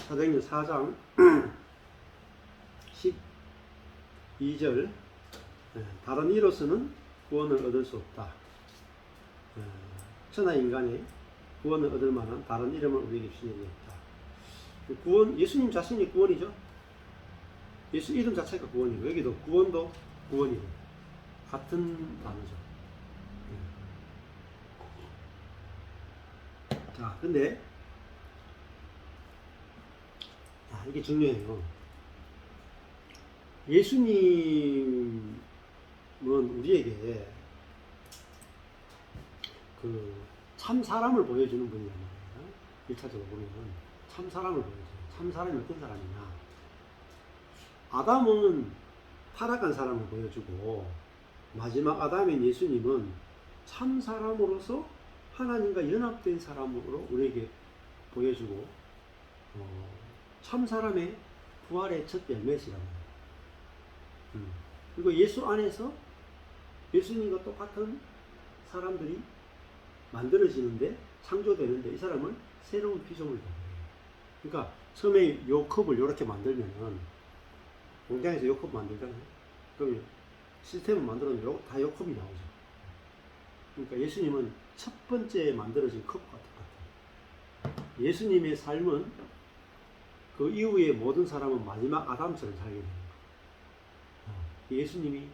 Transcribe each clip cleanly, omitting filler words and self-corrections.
사도행전 4장 12절 다른 이로서는 구원을 얻을 수 없다. 천하 인간의 구원을 얻을 만한 다른 이름을 우리에게 주신 일이 없다. 구원, 예수님 자신이 구원이죠. 예수 이름 자체가 구원이고 여기도 구원도 구원이고 같은 단어죠. 자, 근데 이게 중요해요. 예수님은 우리에게 참 사람을 보여주는 분이란 말이에요. 1차적으로 보면 참 사람을 보여줘요. 참 사람이 어떤 사람이냐. 아담은 타락한 사람을 보여주고 마지막 아담인 예수님은 참 사람으로서 하나님과 연합된 사람으로 우리에게 보여주고 참 사람의 부활의 첫 열매시라고 해요. 그리고 예수 안에서 예수님과 똑같은 사람들이 만들어지는데 창조되는데 이 사람을 새로운 피조물이라고 해요. 그러니까 처음에 요 컵을 이렇게 만들면은 공장에서 요 컵 만들잖아요. 그러면 시스템을 만들었는데 다 요 컵이 나오죠. 그러니까 예수님은 첫 번째 만들어진 컵과 똑같아요. 예수님의 삶은 그 이후에 모든 사람은 마지막 아담처럼 살게 되는 거예요. 예수님이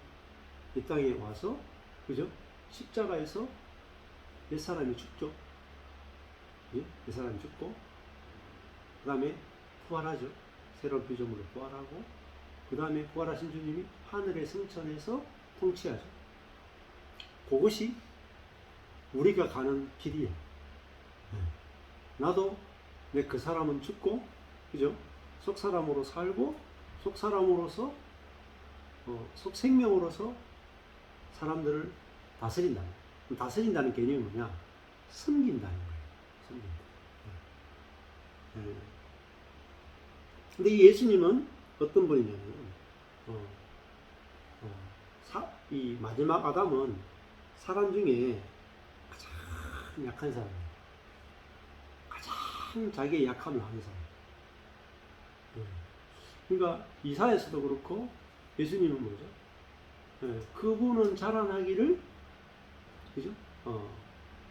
이 땅에 와서 그죠? 십자가에서 몇 사람이 죽죠? 예? 몇 사람이 죽고 그 다음에 부활하죠. 새로운 피조물로 부활하고 그 다음에 부활하신 주님이 하늘의 승천에서 통치하죠. 그것이 우리가 가는 길이에요. 나도 내 그 사람은 죽고 그죠? 속 사람으로 살고 속 사람으로서 속 생명으로서 사람들을 다스린다. 다스린다는 개념이 뭐냐? 섬긴다는 거예요. 섬긴다. 근데 이 예수님은 어떤 분이냐면, 이 마지막 아담은 사람 중에 가장 약한 사람이에요. 가장 자기의 약함을 아는 사람. 그러니까 이사야서도 그렇고 예수님은 뭐죠? 그분은 자라나기를 그죠?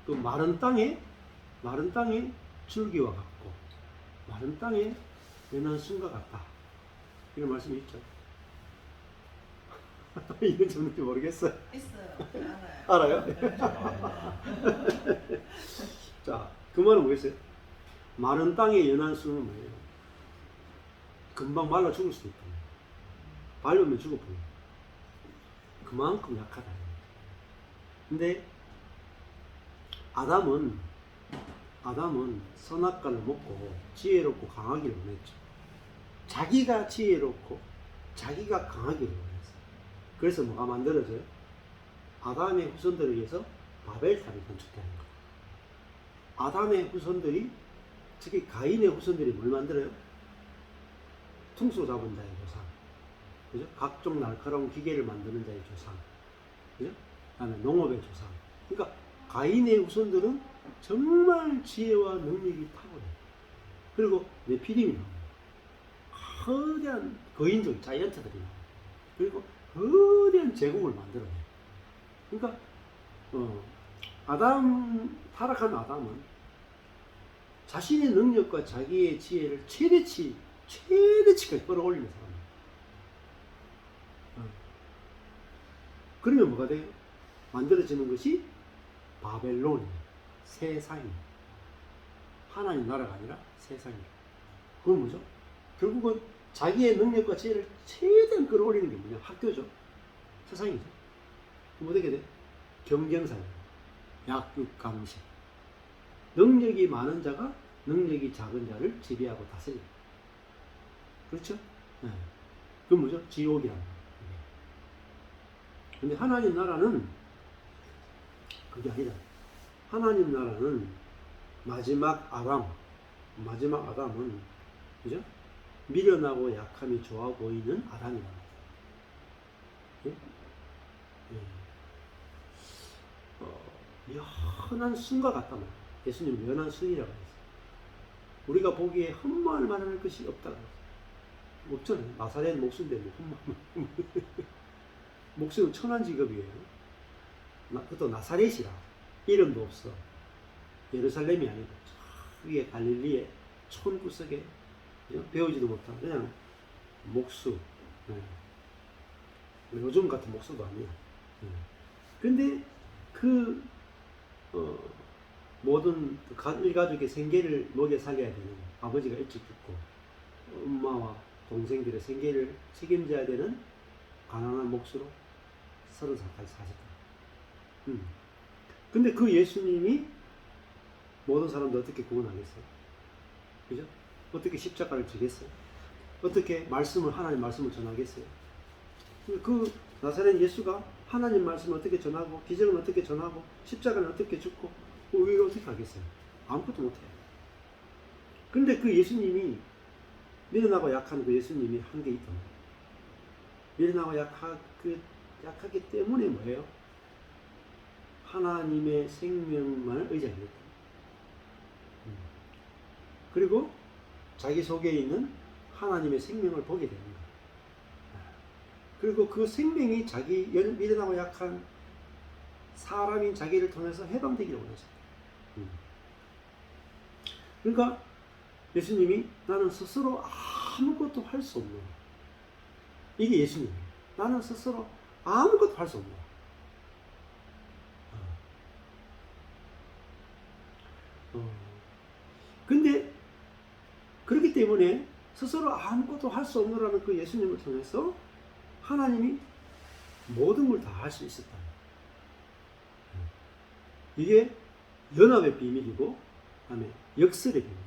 그 마른 땅에 줄기와 같고 마른 땅에 연한 순과 같다. 이런 말씀이 있죠. 이건 정말 모르겠어요. 있어요. 알아요. 알아요? 자, 그 말은 뭐겠어요? 마른 땅에 연한 순은 뭐예요? 금방 말라 죽을 수 있다. 밟으면 죽어버려요. 그만큼 약하다. 근데 아담은 선악과를 먹고 지혜롭고 강하기를 원했죠. 자기가 지혜롭고 자기가 강하기를 원했어요. 그래서 뭐가 만들어져요? 아담의 후손들에 의해서 바벨탑이 건축되는 거예요. 아담의 후손들이 특히 가인의 후손들이 뭘 만들어요? 퉁소 잡은 자의 조상, 그죠? 각종 날카로운 기계를 만드는 자의 조상, 그죠? 그다음에 농업의 조상. 그러니까 가인의 후손들은 정말 지혜와 능력이 탁월해요. 그리고 네피림이 나옵니다. 거대한 거인족 자이언트들이 나옵니다. 그리고 거대한 제국을 만들어내요. 그러니까 타락한 아담은 자신의 능력과 자기의 지혜를 최대치까지 끌어올리는 사람이에요. 그러면 뭐가 돼요? 만들어지는 것이 바벨론이에요. 세상이에요. 하나님 나라가 아니라 세상이에요. 그건 뭐죠? 결국은 자기의 능력과 지혜를 최대한 끌어올리는 게 뭐냐? 학교죠. 세상이죠. 그럼 어떻게 돼? 경쟁사예요. 약육강식. 능력이 많은 자가 능력이 작은 자를 지배하고 다스립니다. 그렇죠? 네. 그건 뭐죠? 지옥이라는 거예요. 근데 하나님 나라는 그게 아니다. 하나님 나라는 마지막 아담은 그죠? 미련하고 약함이 좋아 보이는 아담이다. 예? 연한 순과 같단 말이에요. 예수님 연한 순이라고 했어요. 우리가 보기에 흠모할 만한 것이 없다. 없잖아요. 나사렛 목수인데 뭐 흠모. 목수는 천한 직업이에요. 그것도 나사렛이라 이름도 없어. 예루살렘이 아니고 위에 갈릴리의 촌구석에 배우지도 못한 그냥 목수. 요즘 같은 목수도 아니야. 근데 그 모든 일가족의 생계를 먹여 살려야 되는 아버지가 일찍 죽고 엄마와 동생들의 생계를 책임져야 되는 가난한 목수로 30살까지 사셨다. 근데 그 예수님이 모든 사람들 어떻게 구원하겠어요? 그죠? 어떻게 십자가를 지겠어요? 어떻게 하나님 말씀을 전하겠어요? 그 나사렛 예수가 하나님 말씀을 어떻게 전하고 기적은 어떻게 전하고 십자가는 어떻게 죽고 우리가 어떻게 하겠어요? 아무것도 못해요. 근데 그 예수님이 미련하고 약한 그 예수님이 한 게 있다. 미련하고 약하기 때문에 뭐예요? 하나님의 생명만을 의지하겠다. 그리고 자기 속에 있는 하나님의 생명을 보게 되는 거예요. 그리고 그 생명이 자기 미련하고 약한 사람인 자기를 통해서 해방되기를 원하셨다. 그러니까 예수님이 나는 스스로 아무것도 할 수 없는, 이게 예수님이에요. 나는 스스로 아무것도 할 수 없는. 근데 그렇기 때문에 스스로 아무것도 할 수 없노라는 그 예수님을 통해서 하나님이 모든 걸 다 할 수 있었다. 이게 연합의 비밀이고, 그다음에 역설의 비밀.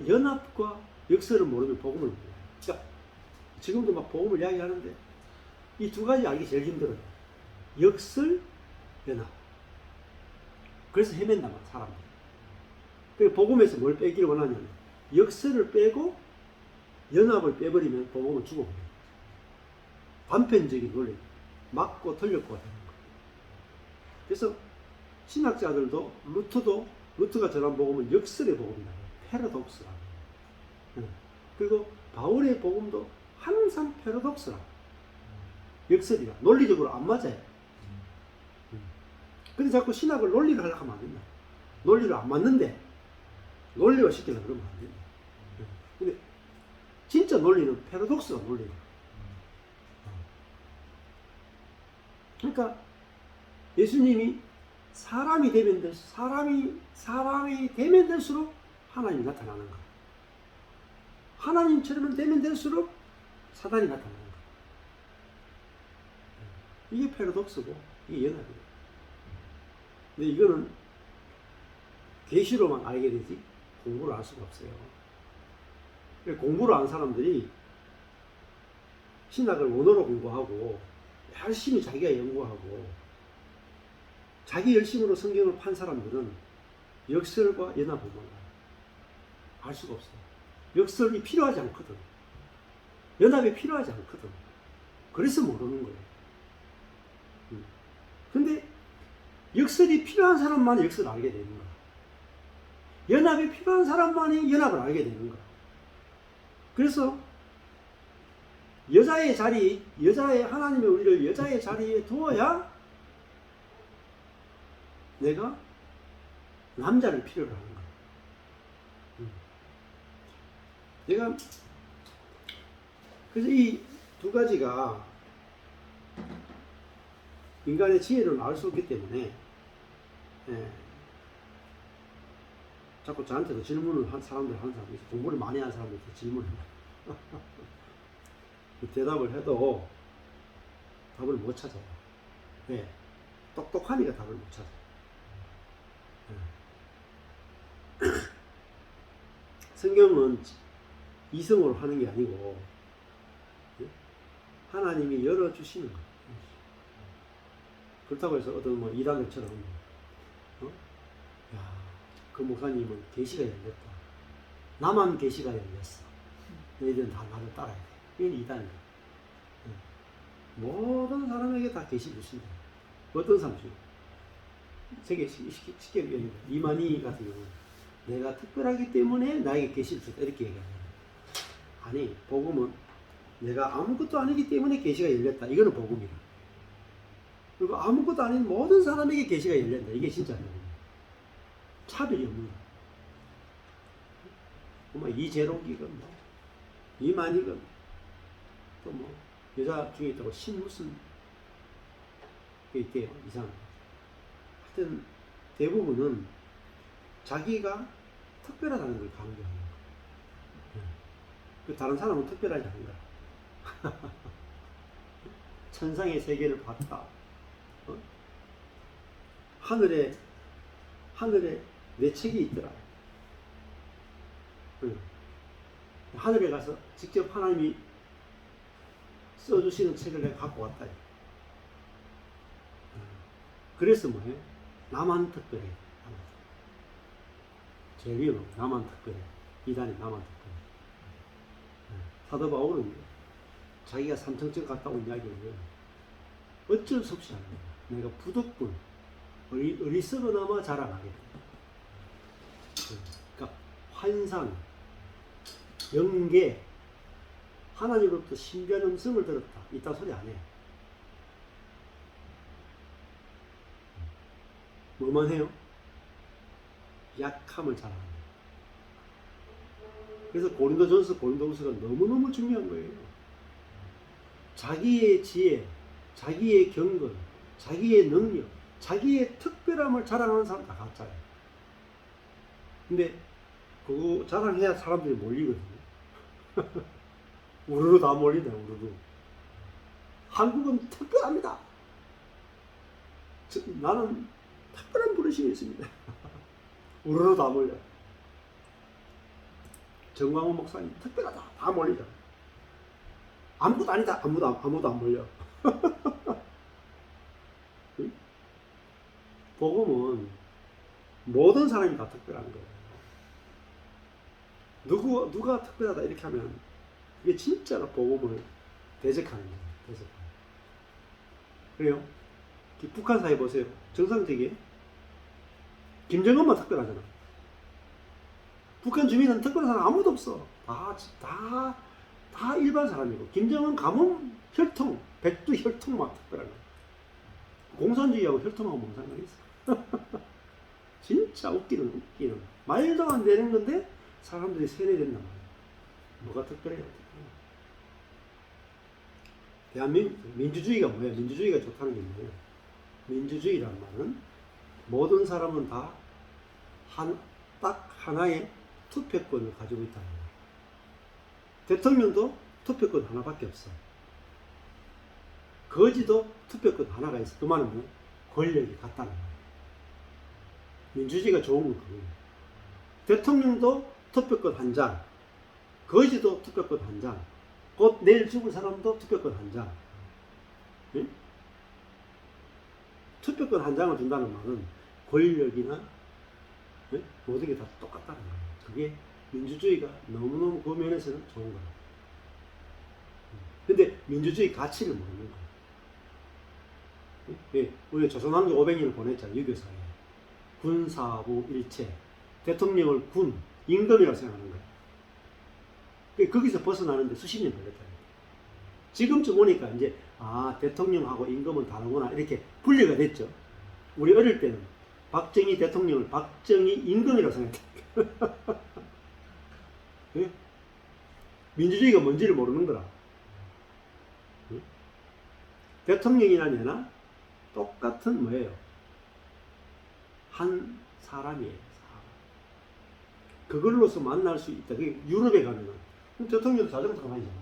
연합과 역설을 모르면 복음을 몰라요. 그러니까 지금도 막 복음을 이야기하는데 이 두 가지 알기 제일 힘들어요. 역설, 연합. 그래서 헤맨단 말이야, 사람들이. 그러니까 복음에서 뭘 빼기를 원하냐면 역설을 빼고 연합을 빼버리면 복음은 죽어버려요. 단편적인 논리, 맞고 틀렸고가 되는 거예요. 그래서 신학자들도 루트가 전한 복음은 역설의 복음이라고 해요. 패러독스라고 해요. 그리고 바울의 복음도 항상 패러독스라고 해요. 역설이라 논리적으로 안 맞아요. 근데 자꾸 신학을 논리를 하려고 하면 안 된다. 논리를 안 맞는데 논리화 시키려고 그러면 안 된다. 근데 진짜 논리는 패러독스가 논리다. 그러니까 예수님이 사람이 되면 될수록 하나님이 나타나는 거야. 하나님처럼 되면 될수록 사단이 나타나는 거야. 이게 패러독스고 이게 연합이에요. 근데 이거는 계시로만 알게 되지 공부를 할 수가 없어요. 공부를 한 사람들이 신학을 원어로 공부하고 열심히 자기가 연구하고 자기 열심으로 성경을 판 사람들은 역설과 연합을 몰라요. 알 수가 없어요. 역설이 필요하지 않거든. 연합이 필요하지 않거든. 그래서 모르는 거예요. 근데 역설이 필요한 사람만 역설을 알게 되는 거야. 연합이 필요한 사람만이 연합을 알게 되는 거야. 그래서 하나님의 우리를 여자의 자리에 두어야 내가 남자를 필요로 하는 거야. 내가 그래서 이 두 가지가 인간의 지혜를 알 수 없기 때문에 자꾸 저한테도 질문을 한 사람들 공부를 많이 한 사람들한테 질문을 해요. 대답을 해도 답을 못 찾아요. 왜? 똑똑하니까 답을 못 찾아요. 성경은 이성으로 하는 게 아니고 하나님이 열어주시는 거예요. 그렇다고 해서 어떤 이단들처럼 그 목사님은 계시가 열렸다. 나만 계시가 열렸어. 너희들은 다 나를 따라야 돼. 이건 이단이야. 모든 사람에게 다 계시 주신다. 어떤 사람 중에 세계 쉽게 얘기해 이만희 같은 경우는 내가 특별하기 때문에 나에게 계시를 줬다 이렇게 얘기하는 거예요. 아니 복음은 내가 아무것도 아니기 때문에 계시가 열렸다. 이거는 복음이라. 그리고 아무것도 아닌 모든 사람에게 계시가 열린다. 이게 진짜 복음이야. 차별이 없는 거야. 뭐 이재록이건 뭐 이만희건 또 뭐 여자 중에 있다고 신무슨 게 있대요. 이상. 하여튼 대부분은 자기가 특별하다는 걸 강조하는 거야. 그 다른 사람은 특별하지 않은 거야. 천상의 세계를 봤다. 하늘에 내 책이 있더라. 하늘에 가서 직접 하나님이 써주시는 책을 내가 갖고 왔다. 그래서 뭐해? 나만 특별해. 제일 위험은 나만 특별해. 이단이 나만 특별해. 사도 바울은 자기가 삼청천 갔다 온 이야기를 어쩔 수 없이 하는 거야. 내가 부득불 어리석어나마 자랑하게 돼. 그러니까 환상, 영계, 하나님으로부터 신비한 음성을 들었다. 이딴 소리 안 해. 뭐만 해요? 약함을 자랑합니다. 그래서 고린도전서 너무너무 중요한 거예요. 자기의 지혜, 자기의 경건, 자기의 능력, 자기의 특별함을 자랑하는 사람 다 가짜예요. 근데 그거 자랑해야 사람들이 몰리거든요. 우르르 다 몰린다, 우르르. 한국은 특별합니다. 나는 특별한 부르심이 있습니다. 우르르 다 몰려. 정광훈 목사님 특별하다. 다 몰리죠. 아무것도 아니다. 아무도 안 몰려. 복음은 모든 사람이 다 특별한 거예요. 누가 특별하다 이렇게 하면 이게 진짜로 복음을 대적하는 거예요. 그래요? 북한 사회 보세요. 정상적이에요. 김정은만 특별하잖아. 북한 주민은 특별한 사람 아무도 없어. 다 일반 사람이고. 김정은 가문 혈통, 백두 혈통만 특별한 거야. 공산주의하고 혈통하고 뭔 상관이 있어. 진짜 웃기는. 말도 안 되는 건데 사람들이 세뇌된단 말이야. 뭐가 특별해요? 대한민국 민주주의가 뭐예요? 민주주의가 좋다는 게 뭐예요? 민주주의란 말은 모든 사람은 다 딱 하나의 투표권을 가지고 있다는 거예요. 대통령도 투표권 하나밖에 없어. 거지도 투표권 하나가 있어. 그 말은 뭐? 권력이 같다는 거예요. 민주주의가 좋은 건 그거예요. 대통령도 투표권 한 장, 거지도 투표권 한 장, 곧 내일 죽을 사람도 투표권 한 장. 응? 투표권 한 장을 준다는 말은 권력이나 응? 모든 게 다 똑같다는 거예요. 그게 민주주의가 너무너무 그 면에서는 좋은 거예요. 근데 민주주의 가치를 모르는 거예요. 예, 우리 조선왕조 500년을 보냈잖아요. 유교사에. 군사부 일체. 대통령을 군, 임금이라고 생각하는 거예요. 거기서 벗어나는데 수십 년 걸렸다. 지금쯤 오니까 이제 대통령하고 임금은 다르구나 이렇게 분리가 됐죠. 우리 어릴 때는 박정희 대통령을 박정희 임금이라고 생각했다. 예? 민주주의가 뭔지를 모르는 거라. 예? 대통령이나 내나 똑같은 뭐예요? 한 사람이에요. 사람. 그걸로서 만날 수 있다. 그게 유럽에 가면은 대통령도 자전거 타고 다니잖아.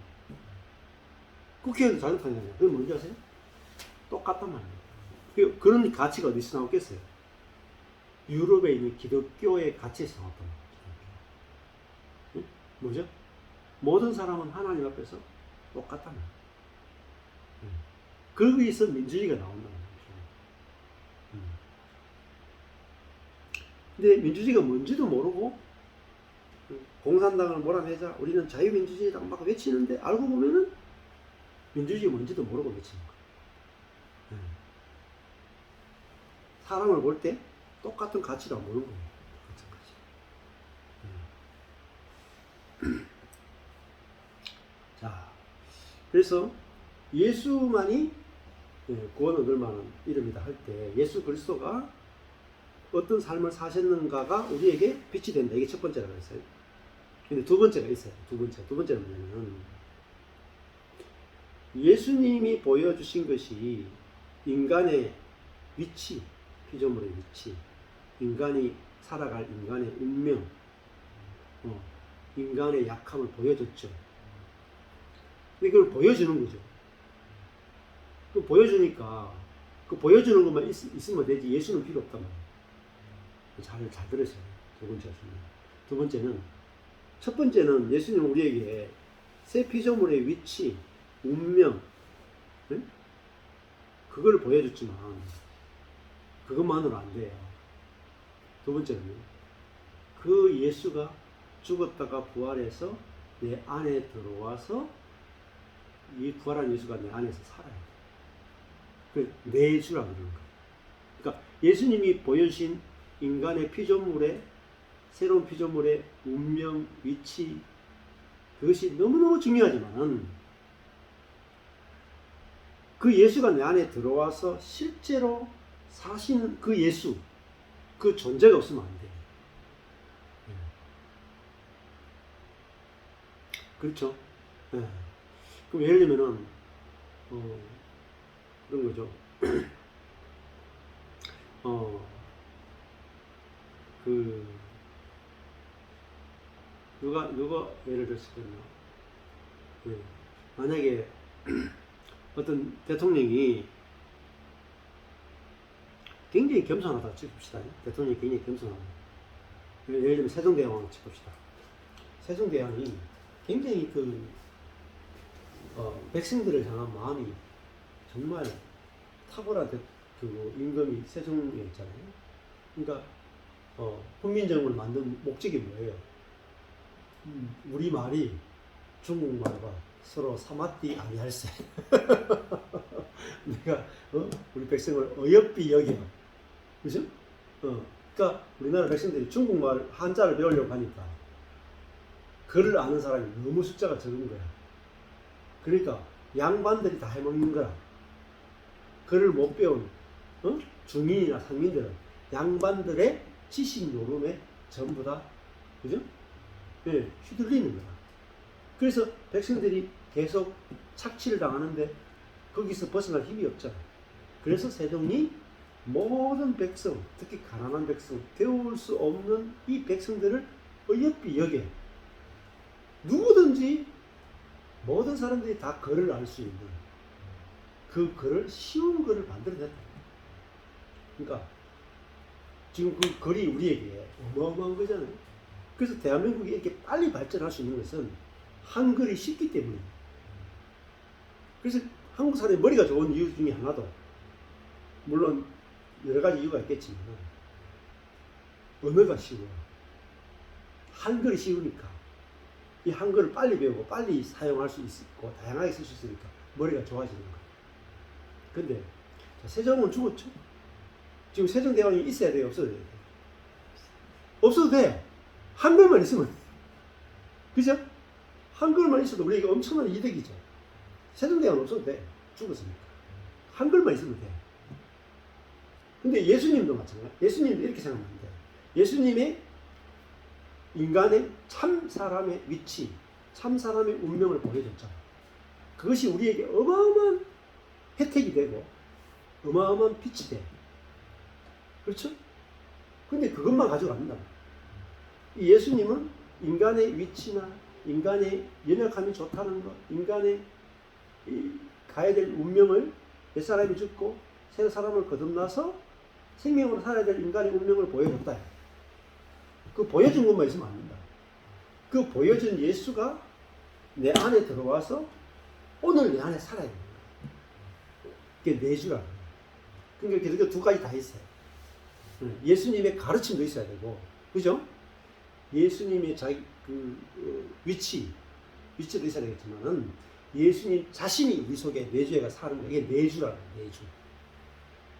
국회의원도 자전거 타고 다니잖아. 그게 뭔지 아세요? 똑같단 말이에요. 그런 가치가 어디서 나오겠어요? 유럽에 있는 기독교의 가치에서 나왔단 말이에요. 응? 뭐죠? 모든 사람은 하나님 앞에서 똑같단 말이에요. 거기서 민주주의가 나온다는 거죠. 근데 민주주의가 뭔지도 모르고 공산당을 몰아내자 우리는 자유민주주의다 막 외치는데 알고 보면은 민주주의가 뭔지도 모르고 외치는 거예요. 사람을 볼 때 똑같은 가치를 모르는 거예요. 자, 그래서 예수만이 구원 얻을 만한 이름이다 할 때 예수 그리스도가 어떤 삶을 사셨는가가 우리에게 빛이 된다. 이게 첫 번째라고 했어요. 근데 두 번째가 있어요. 두 번째는 뭐냐면 예수님이 보여주신 것이 인간의 위치, 피조물의 위치, 인간이 살아갈 인간의 운명, 인간의 약함을 보여줬죠. 이걸 보여주는 거죠. 그 보여주니까 그 보여주는 것만 있으면 되지 예수는 필요 없단 말이에요. 잘 들으세요. 두 번째는 첫 번째는 예수님은 우리에게 새 피조물의 위치, 운명, 네? 그걸 보여줬지만 그것만으로 안 돼요. 두 번째는 그 예수가 죽었다가 부활해서 내 안에 들어와서 이 부활한 예수가 내 안에서 살아야 돼. 그 내주라고 그러는 거예요. 그러니까 예수님이 보여주신 인간의 피조물의 새로운 피조물의 운명, 위치 그것이 너무너무 중요하지만 그 예수가 내 안에 들어와서 실제로 사시는 그 예수 그 존재가 없으면 안 돼요. 그렇죠? 네. 그럼 예를 들면은 그런 거죠. 누가 예를 들었을까요? 네. 만약에 어떤 대통령이 굉장히 겸손하다 칩시다. 대통령이 굉장히 겸손하다. 예를 들면 세종대왕을 칩시다. 세종대왕이 굉장히 백성들을 향한 마음이 정말 탁월한 임금이 세종이었잖아요. 그러니까 훈민정음을 만든 목적이 뭐예요? 우리 말이 중국말과 서로 사마띠 아니할세. 내가 우리 백성을 어여삐 여겨. 그죠? 그러니까 우리나라 백성들이 중국말 한자를 배우려고 하니까 글을 아는 사람이 너무 숫자가 적은 거야. 그러니까 양반들이 다 해먹는 거라. 글을 못 배운 중인이나 상민들은 양반들의 지식 노름에 전부 다 그죠? 네, 휘둘리는 거야. 그래서 백성들이 계속 착취를 당하는데 거기서 벗어날 힘이 없잖아. 그래서 세종이 모든 백성, 특히 가난한 백성, 배울 수 없는 이 백성들을 어여삐 여겨. 누구든지 모든 사람들이 다 글을 알 수 있는 그 글을 쉬운 글을 만들어냈다. 그러니까 지금 그 글이 우리에게 어마어마한 거잖아요. 그래서 대한민국이 이렇게 빨리 발전할 수 있는 것은 한글이 쉽기 때문입니다. 그래서 한국 사람이 머리가 좋은 이유 중에 하나도 물론 여러 가지 이유가 있겠지만 언어가 쉬워요. 한글이 쉬우니까 이 한글을 빨리 배우고 빨리 사용할 수 있고 다양하게 쓸 수 있으니까 머리가 좋아지는 거예요. 근데 세종은 죽었죠. 지금 세종대왕이 있어야 돼요? 없어도 돼요? 없어도 돼. 한글만 있으면 돼. 그죠? 한글만 있어도 우리에게 엄청난 이득이죠. 세종대왕은 없어도 돼. 죽었으니까. 한글만 있으면 돼. 근데 예수님도 마찬가지야. 예수님도 이렇게 생각하면 안 돼. 예수님의 인간의 참 사람의 위치, 참 사람의 운명을 보여줬잖아. 그것이 우리에게 어마어마한 혜택이 되고 어마어마한 빛이 돼. 그렇죠? 근데 그것만 가지고 안 된다. 이 예수님은 인간의 위치나 인간의 연약함이 좋다는 것, 인간의 가야 될 운명을 옛사람이 죽고 새 사람을 거듭나서 생명으로 살아야 될 인간의 운명을 보여줬다. 그 보여준 것만 있으면 안 된다. 그 보여준 예수가 내 안에 들어와서 오늘 내 안에 살아야 된다. 그게 내주라. 그러니까 그 두 가지 다 있어요. 예수님의 가르침도 있어야 되고, 그죠? 예수님의 자기 위치도 있어야 되겠지만은 예수님 자신이 우리 속에 내주가 사는 거, 이게 내주라는 거예요. 내주.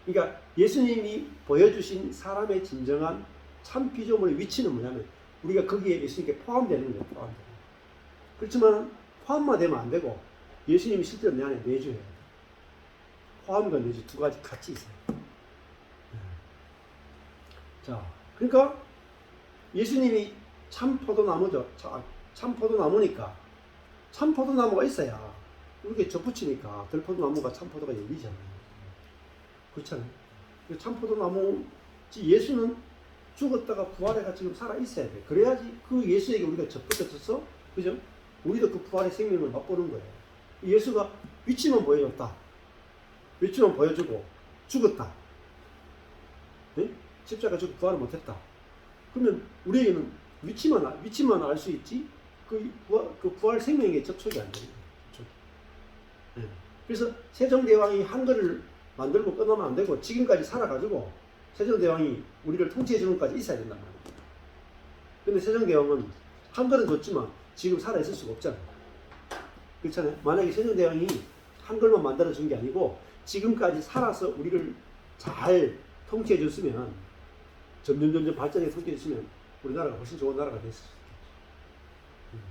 그러니까 예수님이 보여주신 사람의 진정한 참 피조물의 위치는 뭐냐면 우리가 거기에 예수님께 포함되는 거예요. 포함되는. 그렇지만 포함만 되면 안 되고 예수님이 실제로 내 안에 내주해야 돼. 포함과 내주 두 가지 같이 있어요. 자, 그러니까 예수님이 참 포도나무죠. 참 포도나무니까 참 포도나무가 있어야 이렇게 접붙이니까 들포도나무가 참 포도가 열리잖아요. 그렇잖아요. 참 포도나무 예수는 죽었다가 부활해가 지금 살아 있어야 돼. 그래야지 그 예수에게 우리가 접붙여서 그죠? 우리도 그 부활의 생명을 맛보는 거예요. 예수가 위치만 보여줬다. 위치만 보여주고 죽었다. 네? 십자가 죽고 부활을 못했다. 그러면 우리에게는 위치만 알 수 있지 그 부활 생명의 접촉이 안 되는 거예요. 네. 그래서 세종대왕이 한글을 만들고 끝나면 안 되고 지금까지 살아가지고 세종대왕이 우리를 통치해 주는 것까지 있어야 된단 말이에요. 근데 세종대왕은 한글은 줬지만 지금 살아있을 수가 없잖아요. 그렇잖아요. 만약에 세종대왕이 한글만 만들어 준 게 아니고 지금까지 살아서 우리를 잘 통치해 줬으면 점점 발전해 통치해 줬으면 우리나라가 훨씬 좋은 나라가 됐을 수 있겠죠.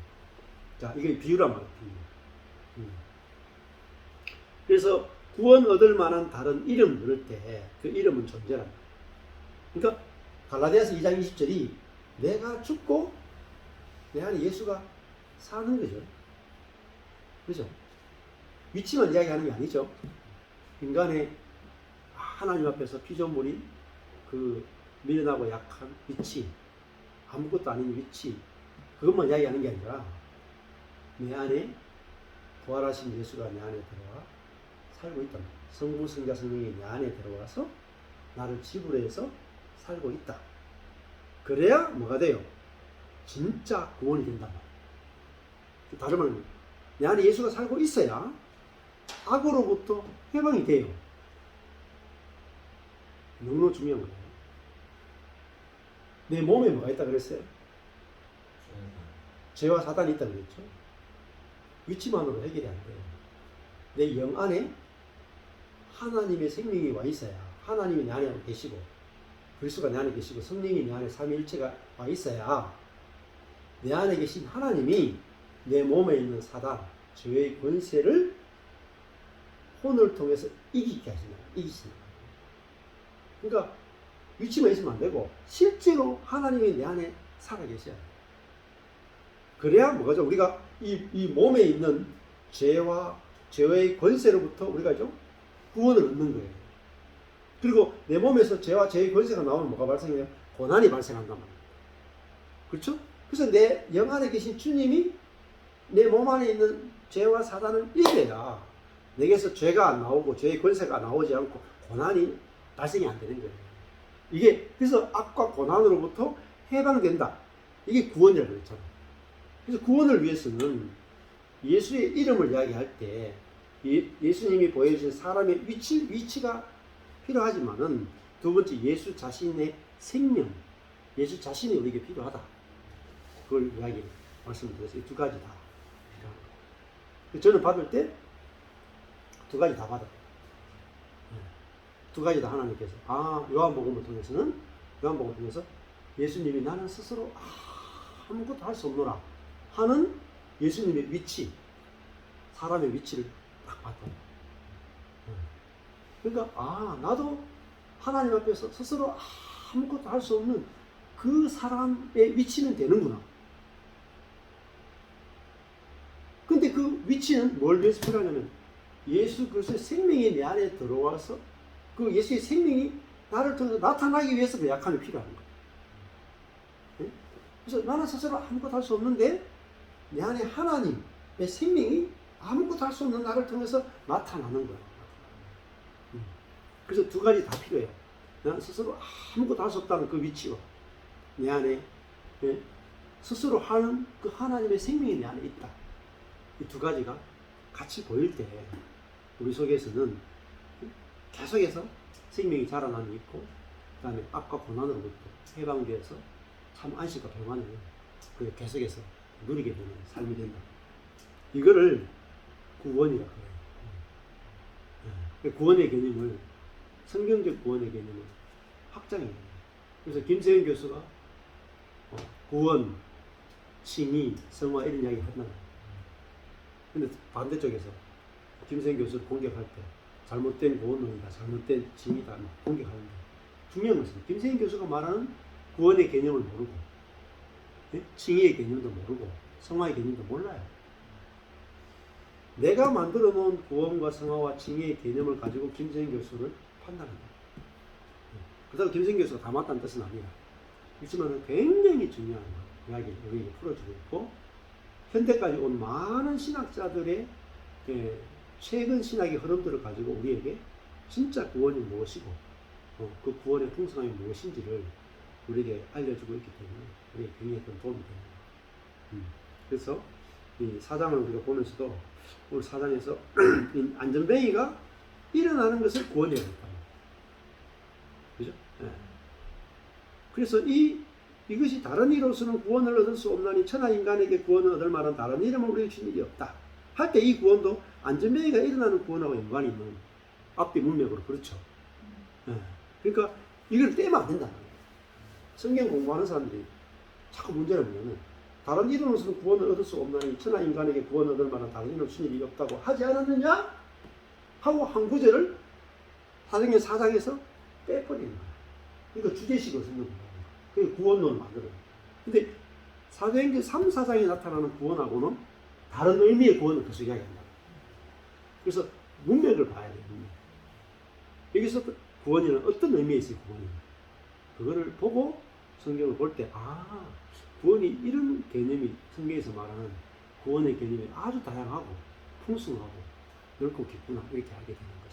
자, 이게 비유란 말이에요. 비유. 그래서 구원 얻을 만한 다른 이름 들을 때 그 이름은 존재란다. 그러니까 갈라디아서 2장 20절이 내가 죽고 내 안에 예수가 사는 거죠. 그죠? 위치만 이야기하는 게 아니죠. 인간의 하나님 앞에서 피조물인 그 미련하고 약한 위치, 아무것도 아닌 위치, 그것만 이야기하는 게 아니라 내 안에 부활하신 예수가 내 안에 들어와 살고 있다. 성부, 성자, 성령이 내 안에 들어와서 나를 지불해서 살고 있다. 그래야 뭐가 돼요? 진짜 구원이 된단 말이에요. 다른 말로 내 안에 예수가 살고 있어야 악으로부터 해방이 돼요. 너무 중요한 거예요. 내 몸에 뭐가 있다 그랬어요? 죄와 사단이 있다 그랬죠. 위치만으로 해결이 안 돼요. 내 영 안에 하나님의 생명이 와 있어야 하나님이 내 안에 계시고 그리스도가 내 안에 계시고 성령이 내 안에 삼위일체가 와 있어야 내 안에 계신 하나님이 내 몸에 있는 사단, 죄의 권세를 혼을 통해서 이기게 하시는 거예요. 그러니까 위치만 있으면 안 되고 실제로 하나님이 내 안에 살아 계셔야 돼요. 그래야 뭐가죠? 우리가 이 몸에 있는 죄의 권세로부터 우리가 좀 구원을 얻는 거예요. 그리고 내 몸에서 죄와 죄의 권세가 나오면 뭐가 발생해요? 고난이 발생한단 말이에요. 그렇죠? 그래서 내 영 안에 계신 주님이 내 몸 안에 있는 죄와 사단을 이겨야 내게서 죄가 안 나오고 죄의 권세가 나오지 않고 고난이 발생이 안 되는 거예요. 이게 그래서 악과 고난으로부터 해방된다. 이게 구원이라고 그랬잖아요. 그래서 구원을 위해서는 예수의 이름을 이야기할 때 예수님이 보여주신 사람의 위치가 필요하지만은 두 번째 예수 자신의 생명, 예수 자신이 우리에게 필요하다. 그걸 말씀드렸어요. 이 두 가지 다 필요한 거예요. 저는 받을 때 두 가지 다 받아요. 두 가지 다 하나님께서 요한복음을 통해서 예수님이 나는 스스로 아무것도 할 수 없노라 하는 예수님의 위치, 사람의 위치를 딱 봤다. 그러니까 나도 하나님 앞에서 스스로 아무것도 할 수 없는 그 사람의 위치는 되는구나. 근데 그 위치는 뭘 위해서 필요하냐면 예수 그리스도의 생명이 내 안에 들어와서 그 예수의 생명이 나를 통해서 나타나기 위해서 그 약함이 필요한 거예요. 네? 그래서 나는 스스로 아무것도 할 수 없는데 내 안에 하나님의 생명이 아무것도 할 수 없는 나를 통해서 나타나는 거예요. 그래서 두 가지 다 필요해요. 나는 스스로 아무것도 할 수 없다는 그 위치와 내 안에 스스로 하는 그 하나님의 생명이 내 안에 있다. 이 두 가지가 같이 보일 때 우리 속에서는 계속해서 생명이 자라나는 있고 그 다음에 악과 고난으로부터 해방되어서 참 안식과 평안을 계속해서 누리게 되는 삶이 된다. 이거를 구원이라고 해요. 구원의 개념을 성경적 구원의 개념을 확장해요. 그래서 김세현 교수가 구원, 칭의, 성화 이런 이야기 한다. 근데 반대쪽에서 김세인 교수를 공격할 때 잘못된 구원론이다, 잘못된 징이다 막 공격하는데 중요한 것은 김세인 교수가 말하는 구원의 개념을 모르고 징의의 개념도 모르고 성화의 개념도 몰라요. 내가 만들어 놓은 구원과 성화와 징의의 개념을 가지고 김세인 교수를 판단한다. 그렇다고 김세인 교수가 다 맞다는 뜻은 아니라 그렇지만 굉장히 중요한 이야기를 우리에게 풀어주고 있고 현대까지 온 많은 신학자들의 최근 신학의 흐름들을 가지고 우리에게 진짜 구원이 무엇이고 그 구원의 풍성함이 무엇인지를 우리에게 알려주고 있기 때문에 우리에게 굉장히 큰 도움이 됩니다. 그래서 이 사장을 우리가 보면서도 오늘 사장에서 안전뱅이가 일어나는 것을 구원해야 된다. 그죠? 네. 그래서 이것이 다른 이로서는 구원을 얻을 수 없나니 천하 인간에게 구원을 얻을 만한 다른 이름을 우리에게 주신 일이 없다. 할 때 이 구원도 안전뱅이가 일어나는 구원하고 연관이 있는 앞뒤 문맥으로 그렇죠. 네. 그러니까 이걸 떼면 안 된다. 성경 공부하는 사람들이 자꾸 문제는 뭐냐면 다른 이름으로서는 구원을 얻을 수 없나니 천하 인간에게 구원을 얻을 만한 다른 이름을 주신 일이 없다고 하지 않았느냐? 하고 한 구절을 사도행전 4장에서 빼버리는 거야. 그러니까 주제식으로 생각합니다. 그 구원론을 만들어요. 근데 사도행전 3, 4장에 나타나는 구원하고는 다른 의미의 구원을 계속 이야기한다. 그래서 문맥을 봐야 돼요. 문맥. 여기서 구원이는 어떤 의미에 있어요? 구원이. 그거를 보고 성경을 볼 때 구원이 이런 개념이 성경에서 말하는 구원의 개념이 아주 다양하고 풍성하고 넓고 깊구나 이렇게 알게 되는 거예요.